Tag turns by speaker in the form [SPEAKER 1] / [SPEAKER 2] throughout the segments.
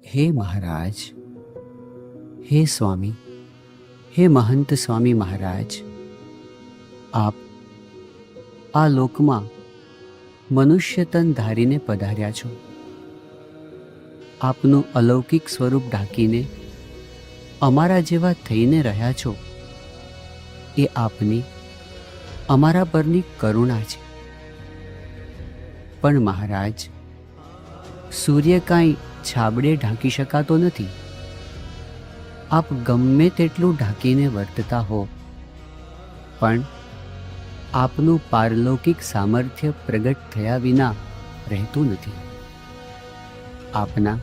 [SPEAKER 1] હે મહારાજ, હે સ્વામી, હે મહંત સ્વામી મહારાજ, આપ આ લોકમાં મનુષ્ય તન ધારીને પધાર્યા છો. આપનું અલૌકિક સ્વરૂપ ઢાંકીને અમારા જેવા થઈને રહ્યા છો, એ આપની અમારા પરની કરુણા છે. પણ મહારાજ, સૂર્ય કાંઈ છાબડે ઢાંકી શકાતો નથી. આપ ગમે તેટલું ઢાંકીને વર્તતા હો, પણ આપનું પારલૌકિક સામર્થ્ય પ્રગટ થયા વિના રહેતું નથી. આપના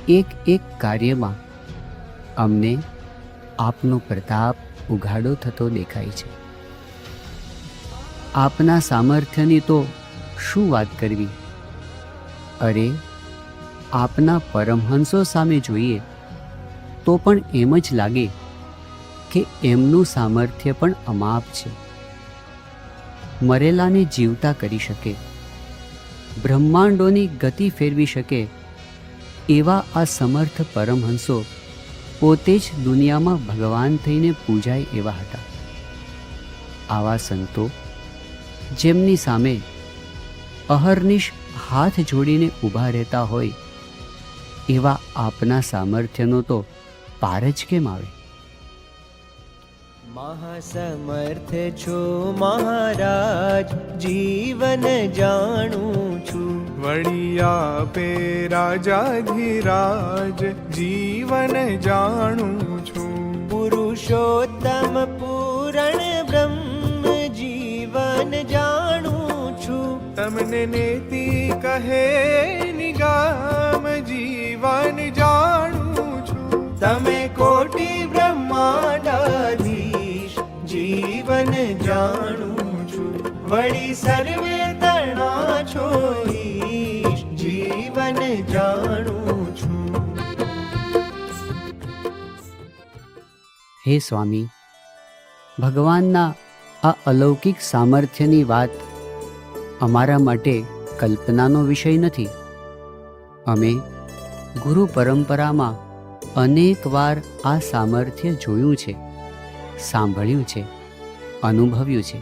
[SPEAKER 1] એક એક કાર્યમાં અમને આપનો પ્રતાપ ઉઘાડો થતો દેખાય છે. આપના સામર્થ્યની તો શું વાત કરવી? અરે, આપના પરમહંસો સામે જોઈએ તો પણ એમ જ લાગે કે એમનું સામર્થ્ય પણ અમાપ છે. મરેલાને જીવતા કરી શકે, બ્રહ્માંડોની ગતિ ફેરવી શકે એવા આ સમર્થ પરમહંસો પોતે જ દુનિયામાં ભગવાન થઈને પૂજાય એવા હતા. આવા સંતો જેમની સામે અહર્નિશ હાથ જોડીને ઊભા રહેતા હોય, એવા આપના સામર્થ્યનો તો પાર જ કેમ આવે?
[SPEAKER 2] મહાસમર્થ છો મહારાજ, જીવન જાણું છું.
[SPEAKER 3] વળી આપે રાજાધિરાજ, જીવન જાણું છું.
[SPEAKER 2] પુરુષોત્તમ પૂરણ બ્રહ્મ, જીવન જાણું છું.
[SPEAKER 3] તમને નેતિ કહે નિગામ, જીવન જાણું છું.
[SPEAKER 2] તમે કોટી બ્રહ્માંડાધીશ, જીવન જાણું છું. વળી સર્વે તણા છો ઈશ, જીવન જાણું છું.
[SPEAKER 1] હે સ્વામી, ભગવાનના આ અલૌકિક સામર્થ્યની વાત અમારા માટે કલ્પનાનો વિષય નથી. અમે ગુરુ પરંપરામાં અનેક વાર આ સામર્થ્ય જોયું છે, સાંભળ્યું છે, અનુભવ્યું છે.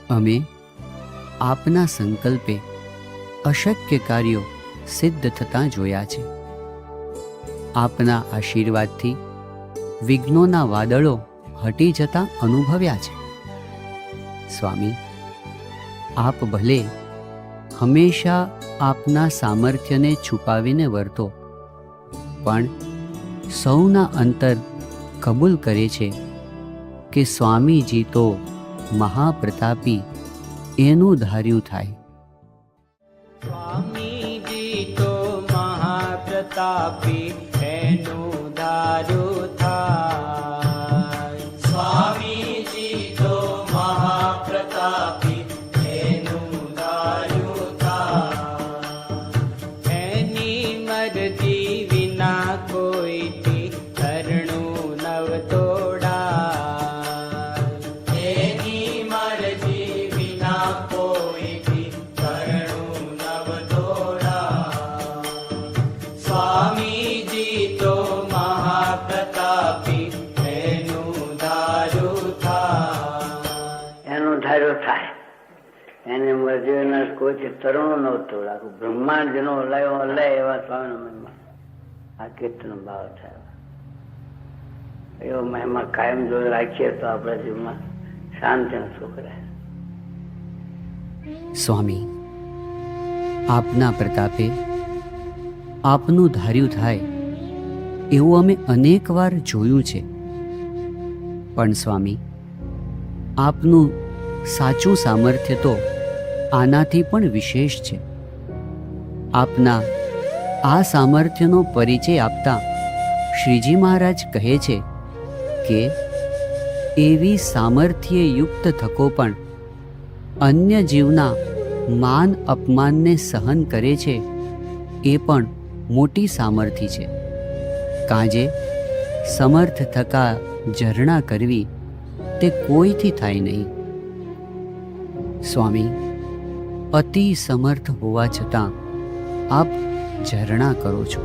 [SPEAKER 1] અમે આપના સંકલ્પે અશક્ય કાર્યો સિદ્ધ થતાં જોયા છે. આપના આશીર્વાદથી વિઘ્નોના વાદળો હટી જતાં અનુભવ્યા છે. સ્વામી, આપ ભલે હંમેશા આપના સામર્થ્યને છુપાવીને વર્તો, પણ સૌના અંતર કબૂલ કરે છે કે સ્વામીજી તો મહાપ્રતાપી, એનું ધાર્યું થાય.
[SPEAKER 2] સ્વામીજી તો મહાપ્રતાપી, એનું ધાર્યું થાય. સ્વામીજી તો મહાપ્રતાપી, એનું ધાર્યું થાય. એની મરજી વિના કોઈથી કરણું નવ તોડાય. એની મરજી વિના કોઈથી કરણું નવ તોડાય. સ્વામીજી તો મહાપ્રતાપી, એનું ધાર્યું થાય.
[SPEAKER 4] એનું ધાર્યું થાય. એને મરજીના કોઈથી તરુણ નહોતું લાગુ. બ્રહ્માંડ જેનો હલાયો હલાય એવા સ્વામીના મનમાં આ કીર્તન ભાવ થાય. એવો મહિમા કાયમ જો રાખીએ તો આપણા જીવનમાં શાંતિ અને સુખ રહે.
[SPEAKER 1] સ્વામી, આપના પ્રતાપે આપનું ધાર્યું થાય એવું અમે અનેક વાર જોયું છે. પણ સ્વામી, આપનું સાચું સામર્થ્ય તો આનાથી પણ વિશેષ છે. આપના આ સામર્થ્યનો પરિચય આપતા શ્રીજી મહારાજ કહે છે કે એવી સામર્થ્યયુક્ત થકો પણ અન્ય જીવના માન અપમાનને સહન કરે છે, એ પણ મોટી સામર્થ્ય છે. કાજે સમર્થ થકા ઝરણા કરવી તે કોઈથી થાય નહીં. સ્વામી, અતિ સમર્થ હોવા છતાં આપ ઝરણા કરો છો.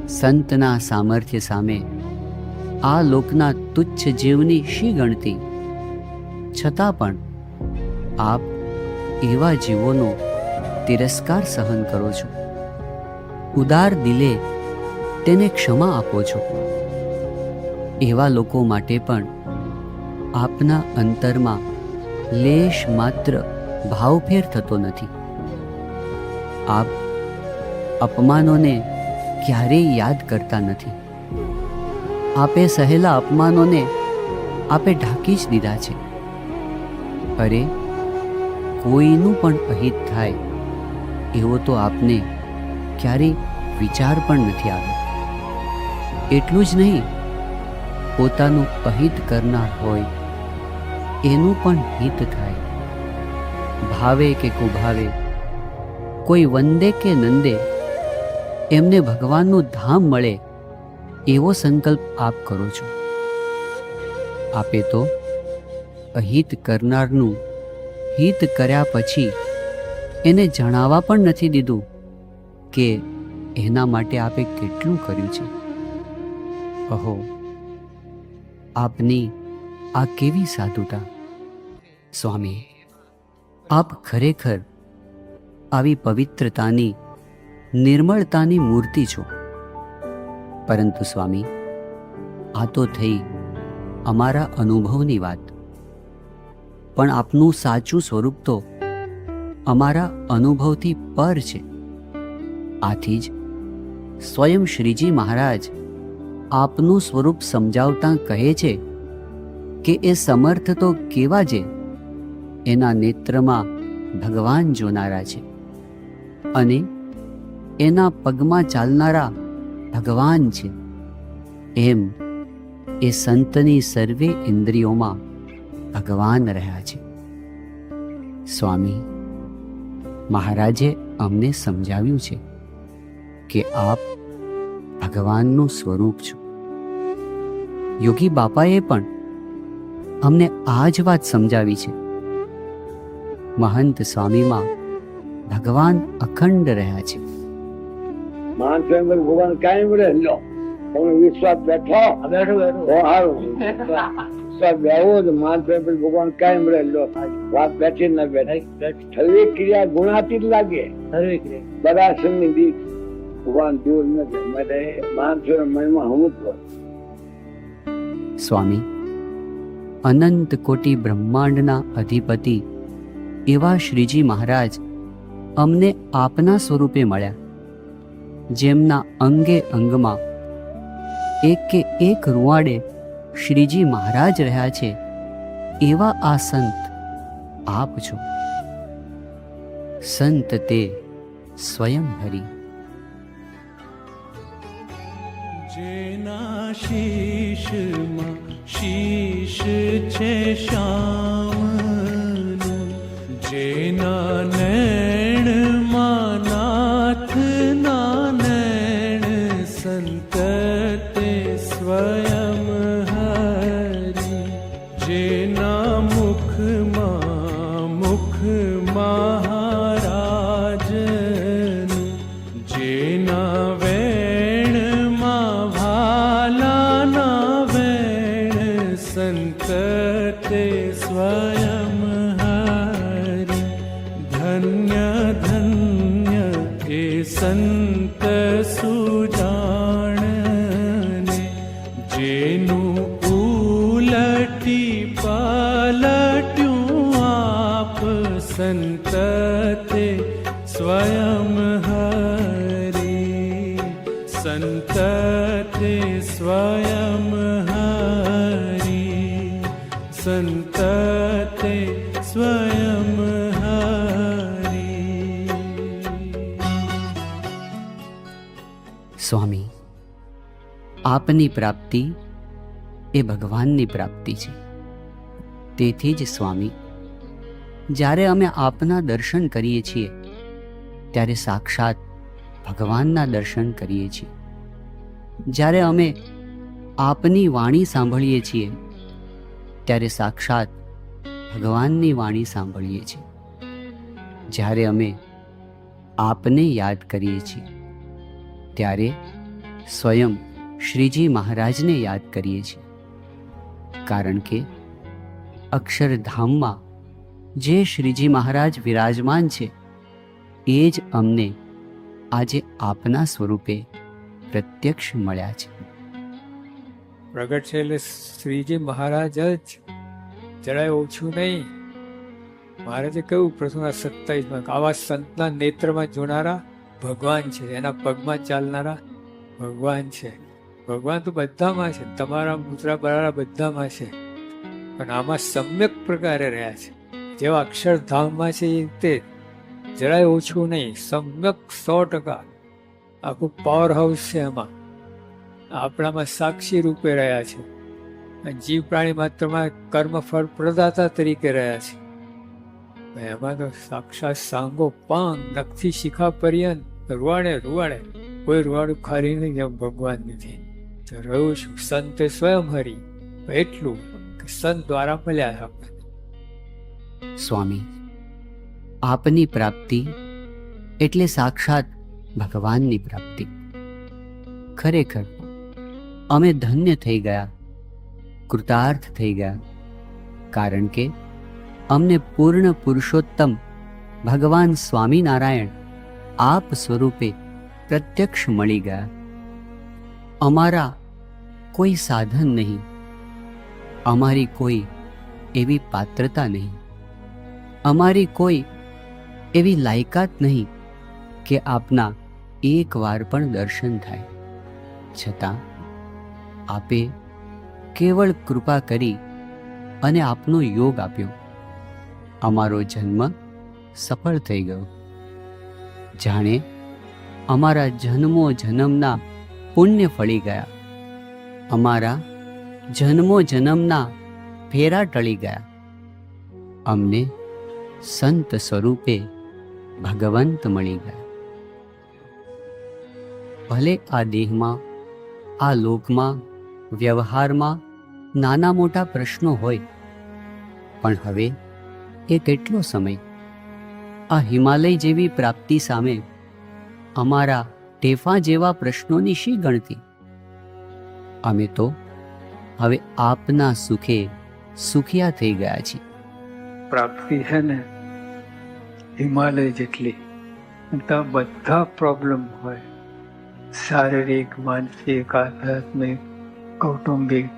[SPEAKER 1] સંતના સામર્થ્ય સામે આ લોકના તુચ્છ જીવની શી ગણતી? છતાં પણ આપ એવા જીવોનો તિરસ્કાર સહન કરો છો. ઉદાર દિલે તેને ક્ષમા આપો છો. એવા લોકો માટે પણ આપના અંતરમાં લેશ માત્ર ભાવફેર થતો નથી. આપ અપમાનોને ક્યારેય યાદ કરતા નથી. આપે સહેલા અપમાનોને આપે ઢાંકી જ દીધા છે. અરે, કોઈનું પણ અહિત થાય એવો તો આપને ક્યારેય વિચાર પણ નથી આવ્યો. એટલું જ નહીં, પોતાનું અહિત કરનાર હોય એનું પણ હિત થાય. ભાવે કે કુભાવે, કોઈ વંદે કે નંદે, એમને ભગવાનનું ધામ મળે એવો સંકલ્પ આપ કરો છો. આપે તો અહિત કરનારનું હિત કર્યા પછી એને જણાવવા પણ નથી દીધું કે એના માટે આપે કેટલું કર્યું છે. અહો, આપની આ કેવી સાધુતા! સ્વામી, આપ ખરેખર આવી પવિત્રતાની, નિર્મળતાની મૂર્તિ છો. પરંતુ સ્વામી, આ તો થઈ અમારા અનુભવની વાત, પણ આપનું સાચું સ્વરૂપ તો અમારા અનુભવથી પર છે. આથી જ સ્વયં શ્રીજી મહારાજ આપનું સ્વરૂપ સમજાવતા કહે છે કે એ સમર્થ તો કેવા છે, એના નેત્રમાં ભગવાન જોનારા છે અને એના પગમાં ચાલનારા ભગવાન છે. એમ એ સંતની સર્વે ઇન્દ્રિયોમાં ભગવાન રહ્યા છે. સ્વામી, મહારાજે અમને સમજાવ્યું છે કે આપ ભગવાનનું સ્વરૂપ છો. યોગી બાપાએ પણ અમને આ જ વાત સમજાવી છે. મહંત સ્વામીમાં ભગવાન અખંડ રહ્યા છે.
[SPEAKER 4] મહાન સ્વયં ભગવાન કાયમ રહે. લો, તમે વિશ્વાસ બેઠો બેઠો વિશ્વાસ બેહો તો મહાન સ્વયં ભગવાન કાયમ રહે. લો, વાત બેઠી ના બેઠી, સર્વે ક્રિયા ગુણાતીત લાગે. સર્વે ક્રિયા બધા સંગી ભગવાન દૂર નથી. માટે મહાન સ્વયં મહિમા હું જ.
[SPEAKER 1] સ્વામી, અનંત કોટી બ્રહ્માંડના અધિપતિ એવા શ્રીજી મહારાજ અમને આપના સ્વરૂપે મળ્યા. જેમના અંગે અંગમાં એક કે એક રૂવાડે શ્રીજી મહારાજ રહ્યા છે, એવા આ સંત આપ છો. સંત તે સ્વયં હરિ.
[SPEAKER 3] જેના શીશમાં શીશ છે શ્યામનું, જેના નૈણમાં નાથના નૈણ, સંત તે સ્વયં હરિ. જેના મુખમાં મુખ મહારાજનું, જેના વેણમાં ભાલાના વેણ, સંત તે સ્વયં હરિ. ધન્ય ધન્ય એ સંત સુજાણને, જેનું ઉલટી પલટ્યું આપ, સંત તે સ્વયં હરિ. સંત તે સ્વયં હરિ. સંત તે સ્વયં હરિ.
[SPEAKER 1] સ્વામી, આપની પ્રાપ્તિ એ ભગવાનની પ્રાપ્તિ છે. તેથી જ સ્વામી, જ્યારે અમે આપના દર્શન કરીએ છીએ ત્યારે સાક્ષાત ભગવાનના દર્શન કરીએ છીએ. જ્યારે અમે આપની વાણી સાંભળીએ છીએ ત્યારે સાક્ષાત ભગવાનની વાણી સાંભળીએ છીએ. જ્યારે અમે આપને યાદ કરીએ છીએ ત્યારે સ્વયં શ્રીજી મહારાજને યાદ કરીએ છીએ, કારણ કે અક્ષરધામમાં જે શ્રીજી મહારાજ વિરાજમાન છે એ જ અમને આજે આપના સ્વરૂપે પ્રત્યક્ષ મળ્યા છે.
[SPEAKER 5] પ્રગટ છે એટલે શ્રીજી મહારાજ જ, જરાય ઓછું નહીં. મહારાજે કહ્યું પ્રથમ 27માં, આવા સંતના નેત્રમાં જોનારા ભગવાન છે, એના પગમાં ચાલનારા ભગવાન છે. ભગવાન તો બધામાં છે, તમારા મુદ્રા બરાડા બધામાં છે, પણ આમાં સમ્યક પ્રકારે રહ્યા છે. જેવા અક્ષરધામમાં છે એ રીતે જરાય ઓછું નહીં, સમ્યક 100%. આખું પાવર હાઉસ છે એમાં. આપણામાં સાક્ષી રૂપે રહ્યા છે, અને જીવ પ્રાણી માત્રમાં કર્મફળ પ્રદાતા તરીકે રહ્યા છે. એમાં તો સાક્ષાત સાંગો પાંગ નખથી શિખા પર્યંત રૂવાડે કોઈ રૂવાડું ખાલી નહીં, જેમ ભગવાન નથી. તો રહ્યું શું? સંતે સ્વયં હરી, એટલું કે સંત દ્વારા મળ્યા આપણે.
[SPEAKER 1] સ્વામી, આપની પ્રાપ્તિ એટલે સાક્ષાત ભગવાનની પ્રાપ્તિ. ખરેખર અમે ધન્ય થઈ ગયા, કૃતાર્થ થઈ ગયા, કારણ કે અમને પૂર્ણ પુરુષોત્તમ ભગવાન સ્વામિનારાયણ આપ સ્વરૂપે પ્રત્યક્ષ મળી ગયા. અમારા કોઈ સાધન નહીં, અમારી કોઈ એવી પાત્રતા નહીં, અમારી કોઈ એવી લાયકાત નહીં કે આપના એકવાર પણ દર્શન થાય. છતાં આપે કેવળ કૃપા કરી અને આપનો યોગ આપ્યો. અમારો જન્મ સફળ થઈ ગયો. જાણે અમારા જન્મો જન્મના પુણ્ય ફળી ગયા, અમારા જન્મો જન્મના ફેરા ટળી ગયા. અમને સંત સ્વરૂપે ભગવંત મળી ગયા. ભલે આ દેહમાં, આ લોકમાં, વ્યવહારમાં નાના મોટા પ્રશ્નો હોય, પણ હવે એ કેટલો સમય? આ હિમાલય જેવી પ્રાપ્તિ સામે અમારા ટેફા જેવા પ્રશ્નોની શી ગણતી? અમે તો હવે આપના સુખે સુખિયા થઈ ગયા છીએ.
[SPEAKER 5] પ્રાપ્તિ છે ને હિમાલય જેટલી, તો બધા પ્રોબ્લેમ હોય, શારીરિક, માનસિક, આધ્યાત્મિક, કૌટુંબિક,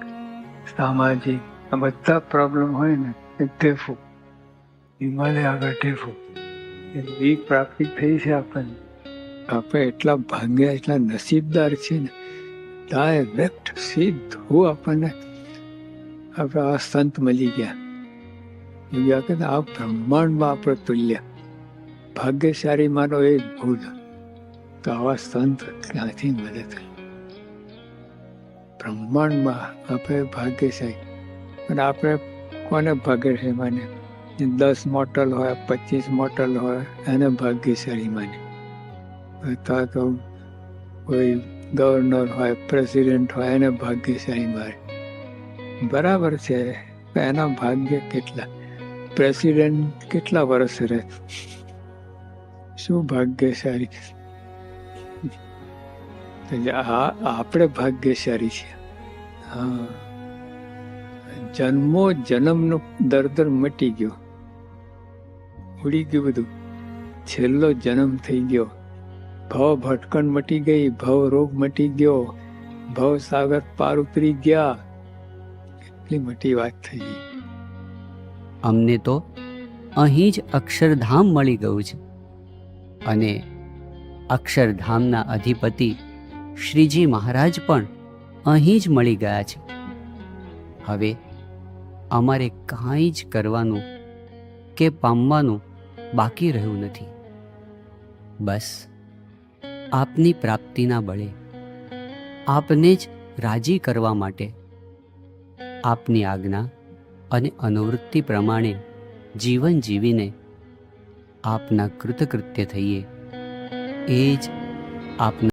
[SPEAKER 5] સામાજિક, આ બધા પ્રોબ્લેમ હોય ને એ ટેફું, હિમાલય આગળ ટેફું. એવી પ્રાપ્તિ થઈ છે આપણને. આપણે એટલા ભાગ્યા, એટલા નસીબદાર છે ને, ડાયરેક્ટ સીધું આપણને આપણે આ સંત મળી ગયા. એવી આ બ્રહ્માંડમાં આપણે તુલ્ય ભાગ્યશાળી માનો એ જ ભૂલ. તો આવા સંત ક્યાંથી મળે? બ્રહ્માંડમાં આપણે ભાગ્યશાળી. અને આપણે કોને ભાગ્યશાળી માને? 10 મોટલ હોય, 25 મોટલ હોય, એને ભાગ્યશાળી માને. અથવા તો કોઈ ગવર્નર હોય, પ્રેસિડેન્ટ હોય, એને ભાગ્યશાળી માને. બરાબર છે, એના ભાગ્ય કેટલા? પ્રેસિડેન્ટ કેટલા વર્ષ રહે? શું ભાગ્યશાળી? આપણે ભાગ્યશાળી છે. હા, જન્મો જન્મનો દર્દ મટી ગયો, ઉડી ગયું બધું. છેલ્લો જન્મ થઈ ગયો. ભવ ભટકણ મટી ગઈ, ભવ રોગ મટી ગયો, ભવ સાગર પાર ઉતરી ગયા. એટલી મોટી વાત થઈ ગઈ.
[SPEAKER 1] અમને તો અહીં જ અક્ષરધામ મળી ગયું છે, અને અક્ષરધામના અધિપતિ શ્રીજી મહારાજ પણ અહીં જ મળી ગયા છે. હવે અમારે કાંઈ જ કરવાનું કે પામવાનું બાકી રહ્યું નથી. બસ આપની પ્રાપ્તિના બળે, આપને જ રાજી કરવા માટે આપની આજ્ઞા અને અનુવૃત્તિ પ્રમાણે જીવન જીવીને આપના કૃતકૃત્ય થઈએ, એ જ આપના